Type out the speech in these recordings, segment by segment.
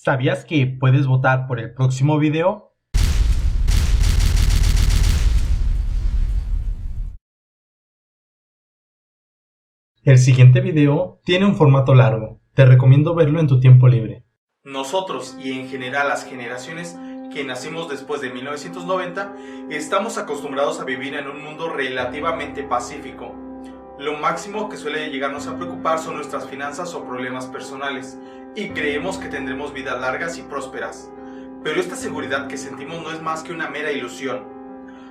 ¿Sabías que puedes votar por el próximo video? El siguiente video tiene un formato largo. Te recomiendo verlo en tu tiempo libre. Nosotros y en general las generaciones que nacimos después de 1990 estamos acostumbrados a vivir en un mundo relativamente pacífico. Lo máximo que suele llegarnos a preocupar son nuestras finanzas o problemas personales y creemos que tendremos vidas largas y prósperas. Pero esta seguridad que sentimos no es más que una mera ilusión.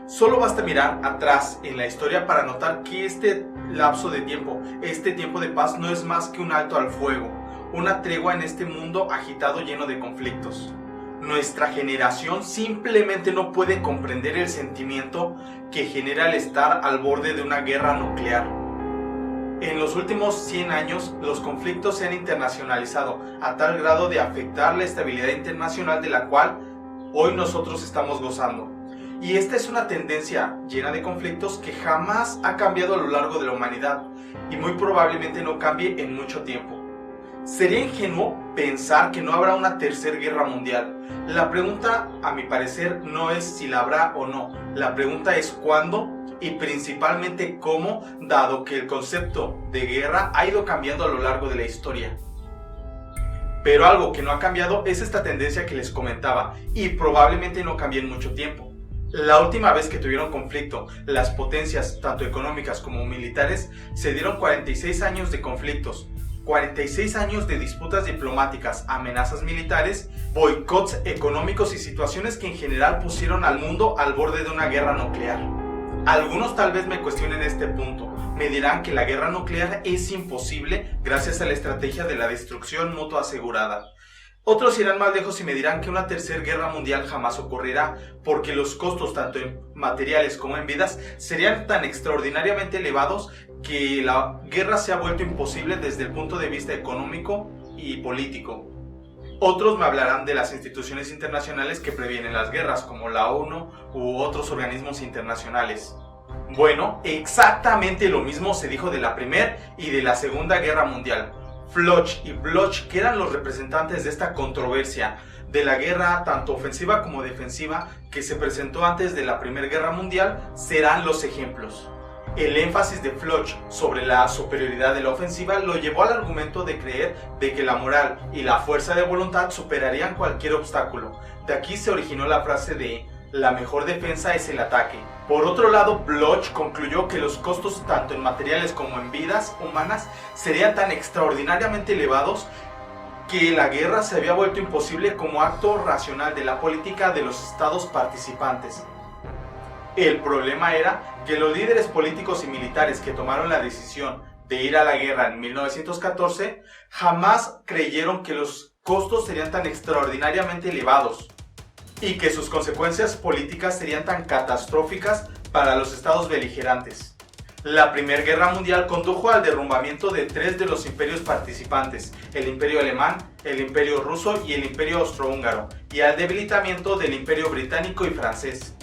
Solo basta mirar atrás en la historia para notar que este lapso de tiempo, este tiempo de paz no es más que un alto al fuego, una tregua en este mundo agitado lleno de conflictos. Nuestra generación simplemente no puede comprender el sentimiento que genera el estar al borde de una guerra nuclear. En los últimos 100 años, los conflictos se han internacionalizado a tal grado de afectar la estabilidad internacional de la cual hoy nosotros estamos gozando. Y esta es una tendencia llena de conflictos que jamás ha cambiado a lo largo de la humanidad y muy probablemente no cambie en mucho tiempo. Sería ingenuo pensar que no habrá una tercera guerra mundial. La pregunta, a mi parecer, no es si la habrá o no. La pregunta es cuándo y principalmente cómo, dado que el concepto de guerra ha ido cambiando a lo largo de la historia. Pero algo que no ha cambiado es esta tendencia que les comentaba y probablemente no cambie en mucho tiempo. La última vez que tuvieron conflicto, las potencias, tanto económicas como militares, se dieron 46 años de conflictos, 46 años de disputas diplomáticas, amenazas militares, boicots económicos y situaciones que en general pusieron al mundo al borde de una guerra nuclear. Algunos tal vez me cuestionen este punto, me dirán que la guerra nuclear es imposible gracias a la estrategia de la destrucción mutua asegurada. Otros irán más lejos y me dirán que una tercera guerra mundial jamás ocurrirá, porque los costos tanto en materiales como en vidas serían tan extraordinariamente elevados que la guerra se ha vuelto imposible desde el punto de vista económico y político. Otros me hablarán de las instituciones internacionales que previenen las guerras, como la ONU u otros organismos internacionales. Bueno, exactamente lo mismo se dijo de la Primera y de la Segunda Guerra Mundial. Foch y Bloch, que eran los representantes de esta controversia de la guerra tanto ofensiva como defensiva que se presentó antes de la Primera Guerra Mundial, serán los ejemplos. El énfasis de Foch sobre la superioridad de la ofensiva lo llevó al argumento de creer de que la moral y la fuerza de voluntad superarían cualquier obstáculo. De aquí se originó la frase de "la mejor defensa es el ataque". Por otro lado, Bloch concluyó que los costos tanto en materiales como en vidas humanas serían tan extraordinariamente elevados que la guerra se había vuelto imposible como acto racional de la política de los estados participantes. El problema era que los líderes políticos y militares que tomaron la decisión de ir a la guerra en 1914 jamás creyeron que los costos serían tan extraordinariamente elevados y que sus consecuencias políticas serían tan catastróficas para los estados beligerantes. La Primera Guerra Mundial condujo al derrumbamiento de 3 de los imperios participantes, el Imperio Alemán, el Imperio Ruso y el Imperio Austrohúngaro, y al debilitamiento del Imperio Británico y Francés.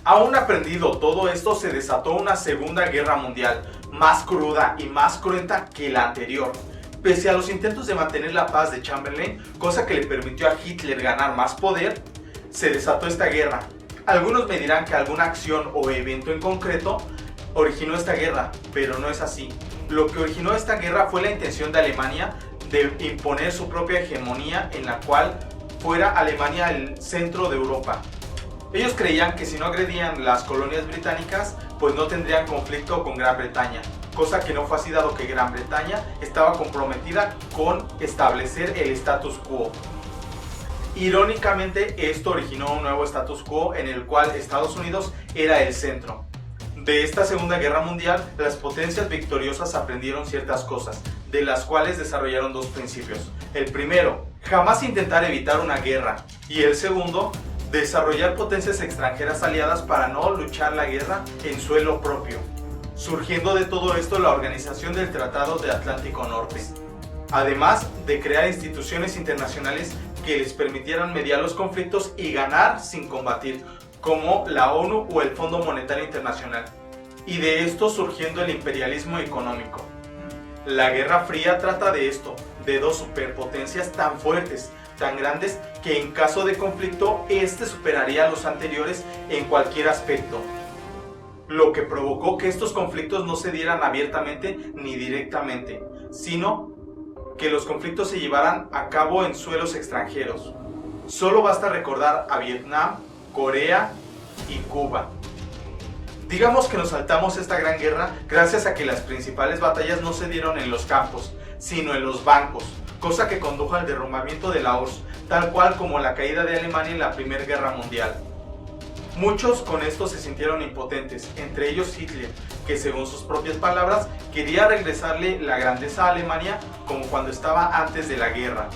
Aún aprendido todo esto, se desató una Segunda Guerra Mundial, más cruda y más cruenta que la anterior. Pese a los intentos de mantener la paz de Chamberlain, cosa que le permitió a Hitler ganar más poder, se desató esta guerra. Algunos me dirán que alguna acción o evento en concreto originó esta guerra, pero no es así. Lo que originó esta guerra fue la intención de Alemania de imponer su propia hegemonía en la cual fuera Alemania el centro de Europa. Ellos creían que si no agredían las colonias británicas, pues no tendrían conflicto con Gran Bretaña. Cosa que no fue así, dado que Gran Bretaña estaba comprometida con establecer el status quo. Irónicamente, esto originó un nuevo status quo en el cual Estados Unidos era el centro. De esta Segunda Guerra Mundial, las potencias victoriosas aprendieron ciertas cosas, de las cuales desarrollaron 2 principios. El primero, jamás intentar evitar una guerra. Y el segundo, desarrollar potencias extranjeras aliadas para no luchar la guerra en suelo propio. Surgiendo de todo esto la organización del Tratado de Atlántico Norte, además de crear instituciones internacionales que les permitieran mediar los conflictos y ganar sin combatir, como la ONU o el Fondo Monetario Internacional, y de esto surgiendo el imperialismo económico. La Guerra Fría trata de esto, de dos superpotencias tan fuertes, tan grandes, que en caso de conflicto, este superaría a los anteriores en cualquier aspecto. Lo que provocó que estos conflictos no se dieran abiertamente ni directamente, sino que los conflictos se llevaran a cabo en suelos extranjeros. Solo basta recordar a Vietnam, Corea y Cuba. Digamos que nos saltamos esta gran guerra gracias a que las principales batallas no se dieron en los campos, sino en los bancos, cosa que condujo al derrumbamiento de la URSS, tal cual como la caída de Alemania en la Primera Guerra Mundial. Muchos con esto se sintieron impotentes, entre ellos Hitler, que según sus propias palabras quería regresarle la grandeza a Alemania como cuando estaba antes de la guerra.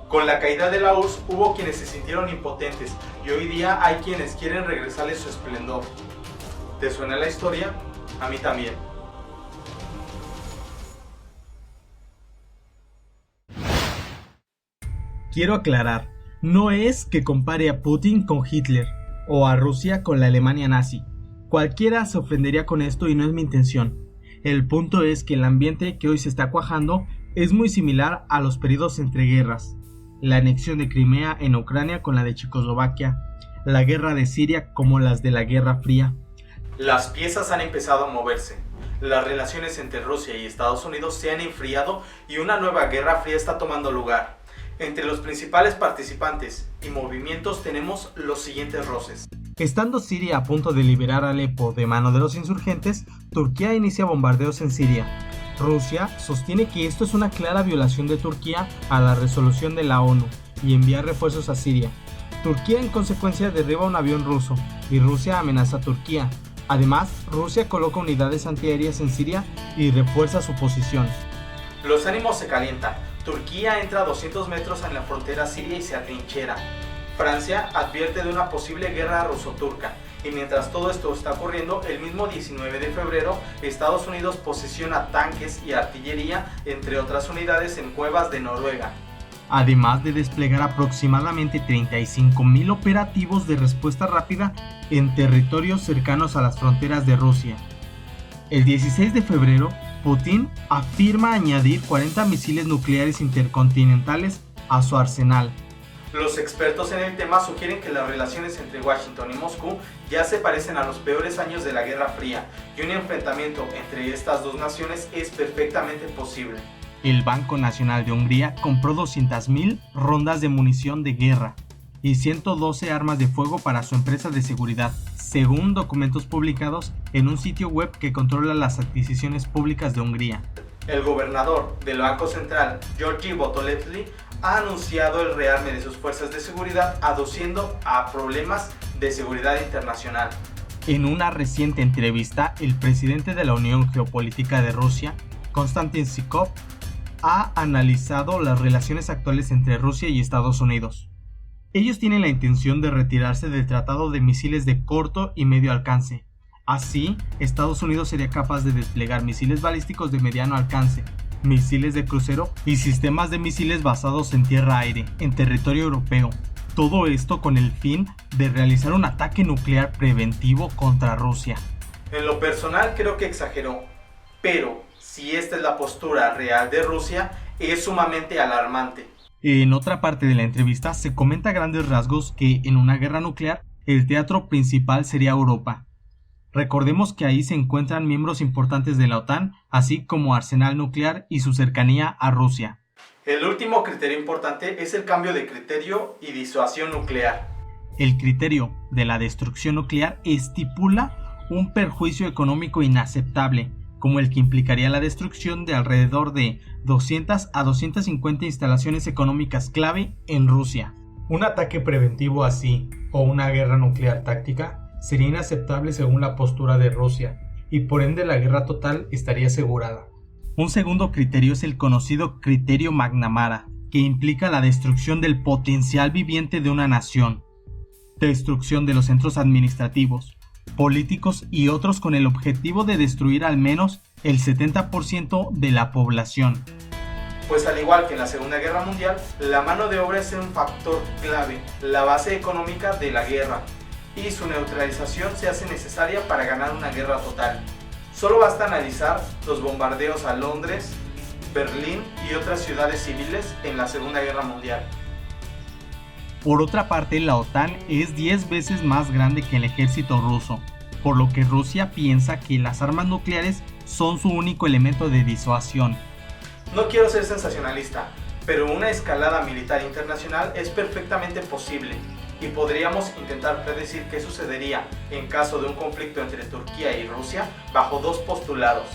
Con la caída de la URSS hubo quienes se sintieron impotentes y hoy día hay quienes quieren regresarle su esplendor. ¿Te suena la historia? A mí también. Quiero aclarar, no es que compare a Putin con Hitler o a Rusia con la Alemania nazi. Cualquiera se ofendería con esto y no es mi intención. El punto es que el ambiente que hoy se está cuajando es muy similar a los periodos entre guerras. La anexión de Crimea en Ucrania con la de Checoslovaquia, la guerra de Siria como las de la Guerra Fría. Las piezas han empezado a moverse. Las relaciones entre Rusia y Estados Unidos se han enfriado y una nueva Guerra Fría está tomando lugar. Entre los principales participantes y movimientos tenemos los siguientes roces. Estando Siria a punto de liberar a Alepo de mano de los insurgentes, Turquía inicia bombardeos en Siria. Rusia sostiene que esto es una clara violación de Turquía a la resolución de la ONU y envía refuerzos a Siria. Turquía en consecuencia derriba un avión ruso y Rusia amenaza a Turquía. Además, Rusia coloca unidades antiaéreas en Siria y refuerza su posición. Los ánimos se calientan. Turquía entra a 200 metros en la frontera siria y se atrinchera. Francia advierte de una posible guerra ruso-turca. Y mientras todo esto está ocurriendo, el mismo 19 de febrero, Estados Unidos posesiona tanques y artillería, entre otras unidades, en cuevas de Noruega. Además de desplegar aproximadamente 35.000 operativos de respuesta rápida en territorios cercanos a las fronteras de Rusia. El 16 de febrero, Putin afirma añadir 40 misiles nucleares intercontinentales a su arsenal. Los expertos en el tema sugieren que las relaciones entre Washington y Moscú ya se parecen a los peores años de la Guerra Fría y un enfrentamiento entre estas dos naciones es perfectamente posible. El Banco Nacional de Hungría compró 200.000 rondas de munición de guerra y 112 armas de fuego para su empresa de seguridad, según documentos publicados en un sitio web que controla las adquisiciones públicas de Hungría. El gobernador del Banco Central, Georgi Botoletli, ha anunciado el rearme de sus fuerzas de seguridad, aduciendo a problemas de seguridad internacional. En una reciente entrevista, el presidente de la Unión Geopolítica de Rusia, Konstantin Zhukov, ha analizado las relaciones actuales entre Rusia y Estados Unidos. Ellos tienen la intención de retirarse del Tratado de Misiles de corto y medio alcance. Así, Estados Unidos sería capaz de desplegar misiles balísticos de mediano alcance, misiles de crucero y sistemas de misiles basados en tierra-aire en territorio europeo. Todo esto con el fin de realizar un ataque nuclear preventivo contra Rusia. En lo personal creo que exageró, pero si esta es la postura real de Rusia, es sumamente alarmante. En otra parte de la entrevista se comenta a grandes rasgos que en una guerra nuclear el teatro principal sería Europa. Recordemos que ahí se encuentran miembros importantes de la OTAN, así como arsenal nuclear y su cercanía a Rusia. El último criterio importante es el cambio de criterio y disuasión nuclear. El criterio de la destrucción nuclear estipula un perjuicio económico inaceptable, como el que implicaría la destrucción de alrededor de 200 a 250 instalaciones económicas clave en Rusia. Un ataque preventivo así, o una guerra nuclear táctica, sería inaceptable según la postura de Rusia, y por ende la guerra total estaría asegurada. Un segundo criterio es el conocido criterio McNamara, que implica la destrucción del potencial viviente de una nación, destrucción de los centros administrativos, políticos y otros con el objetivo de destruir al menos el 70% de la población. Pues al igual que en la Segunda Guerra Mundial, la mano de obra es un factor clave, la base económica de la guerra, y su neutralización se hace necesaria para ganar una guerra total. Solo basta analizar los bombardeos a Londres Berlín y otras ciudades civiles en la Segunda Guerra Mundial. Por otra parte, la OTAN es 10 veces más grande que el ejército ruso, por lo que Rusia piensa que las armas nucleares son su único elemento de disuasión. No quiero ser sensacionalista, pero una escalada militar internacional es perfectamente posible y podríamos intentar predecir qué sucedería en caso de un conflicto entre Turquía y Rusia bajo dos postulados.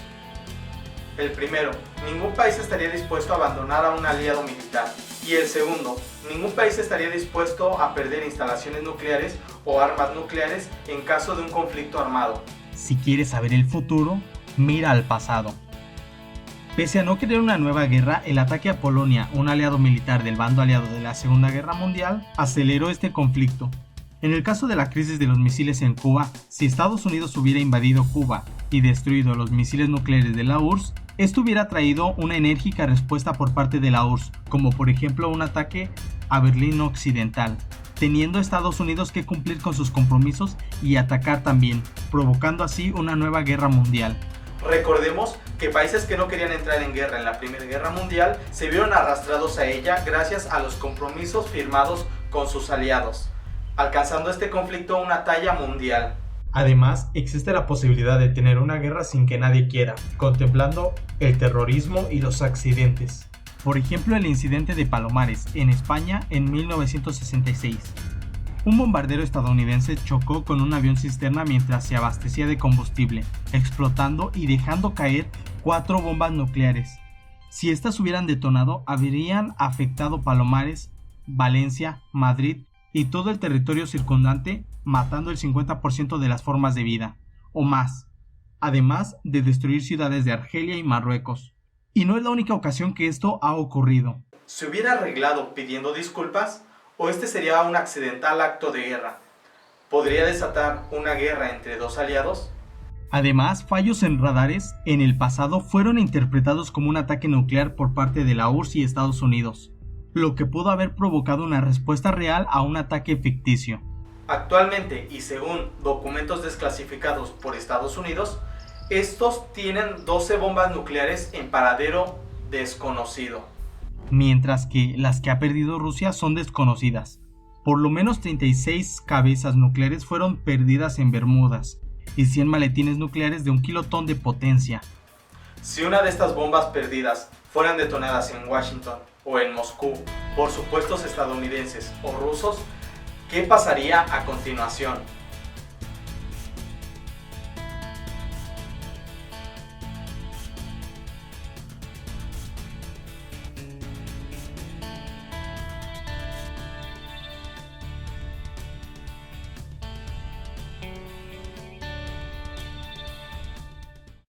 El primero, ningún país estaría dispuesto a abandonar a un aliado militar. Y el segundo, ningún país estaría dispuesto a perder instalaciones nucleares o armas nucleares en caso de un conflicto armado. Si quieres saber el futuro, mira al pasado. Pese a no querer una nueva guerra, el ataque a Polonia, un aliado militar del bando aliado de la Segunda Guerra Mundial, aceleró este conflicto. En el caso de la crisis de los misiles en Cuba, si Estados Unidos hubiera invadido Cuba y destruido los misiles nucleares de la URSS, esto hubiera traído una enérgica respuesta por parte de la URSS, como por ejemplo un ataque a Berlín Occidental, teniendo Estados Unidos que cumplir con sus compromisos y atacar también, provocando así una nueva guerra mundial. Recordemos que países que no querían entrar en guerra en la Primera Guerra Mundial se vieron arrastrados a ella gracias a los compromisos firmados con sus aliados, alcanzando este conflicto una talla mundial. Además, existe la posibilidad de tener una guerra sin que nadie quiera, contemplando el terrorismo y los accidentes. Por ejemplo, el incidente de Palomares, en España, en 1966. Un bombardero estadounidense chocó con un avión cisterna mientras se abastecía de combustible, explotando y dejando caer 4 bombas nucleares. Si estas hubieran detonado, habrían afectado Palomares, Valencia, Madrid y todo el territorio circundante, matando el 50% de las formas de vida, o más, además de destruir ciudades de Argelia y Marruecos. Y no es la única ocasión que esto ha ocurrido. ¿Se hubiera arreglado pidiendo disculpas o este sería un accidental acto de guerra? ¿Podría desatar una guerra entre dos aliados? Además, fallos en radares en el pasado fueron interpretados como un ataque nuclear por parte de la URSS y Estados Unidos, lo que pudo haber provocado una respuesta real a un ataque ficticio. Actualmente, y según documentos desclasificados por Estados Unidos, estos tienen 12 bombas nucleares en paradero desconocido. Mientras que las que ha perdido Rusia son desconocidas. Por lo menos 36 cabezas nucleares fueron perdidas en Bermudas y 100 maletines nucleares de 1 kilotón de potencia. Si una de estas bombas perdidas fueran detonadas en Washington o en Moscú por supuestos estadounidenses o rusos, ¿qué pasaría a continuación?